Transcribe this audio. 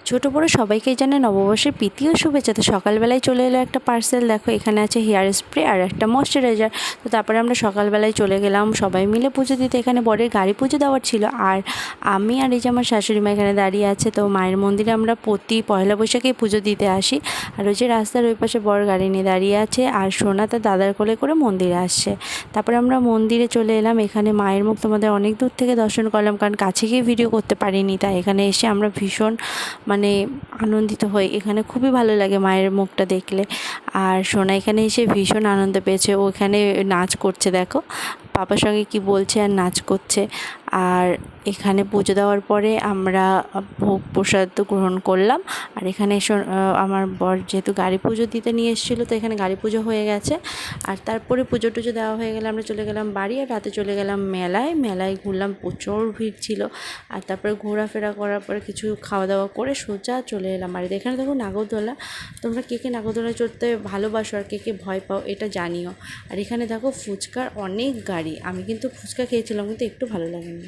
ছোটো বড়ো সবাইকেই জানে নববর্ষের প্রীতি ও শুভেচ্ছা। তো সকালবেলায় চলে এলো একটা পার্সেল, দেখো এখানে আছে হেয়ার স্প্রে আর একটা ময়শ্চারাইজার। তো তারপরে আমরা সকালবেলায় চলে গেলাম সবাই মিলে পুজো দিতে। এখানে বরের গাড়ি পুজো দেওয়ার ছিল, আর আমি আর এই যে আমার শাশুড়ি মা এখানে দাঁড়িয়ে আছে। তো মায়ের মন্দিরে আমরা প্রতি পয়লা বৈশাখেই পুজো দিতে আসি। আর ওই যে রাস্তার ওই পাশে বর গাড়ি নিয়ে দাঁড়িয়ে আছে, আর সোনা তার দাদার কোলে করে মন্দিরে আসছে। তারপরে আমরা মন্দিরে চলে এলাম। এখানে মায়ের মুখ তোমাদের অনেক দূর থেকে দর্শন করলাম, কারণ কাছে গিয়ে ভিডিও করতে পারিনি। তাই এখানে এসে আমরা ভীষণ আনন্দিত হই। এখানে খুবই ভালো লাগে মায়ের মুখটা দেখলে। আর সোনা এখানে এসে ভীষণ আনন্দ পেয়েছে, ও এখানে নাচ করছে, দেখো পাপার সঙ্গে কি বলছে আর নাচ করছে। আর এখানে পুজো দেওয়ার পরে আমরা ভোগ প্রসাদ গ্রহণ করলাম। আর এখানে আমার বর যেহেতু গাড়ি পুজো দিতে নিয়ে এসেছিলো, তো এখানে গাড়ি পুজো হয়ে গেছে। আর তারপরে পুজো টুজো দেওয়া হয়ে গেলে আমরা চলে গেলাম বাড়ি, আর রাতে চলে গেলাম মেলায় ঘুরলাম, প্রচুর ভিড় ছিল। আর তারপরে ঘোরাফেরা করার পরে কিছু খাওয়া দাওয়া করে সোজা চলে এলাম বাড়িতে। এখানে দেখো নাগরদোলা, তোমরা কে কে নাগরদোলায় চড়তে ভালোবাসো আর কে কে ভয় পাও এটা জানিও। আর এখানে দেখো ফুচকার অনেক গাড়ি, আমি কিন্তু ফুচকা খেয়েছিলাম কিন্তু একটু ভালো লাগেনি।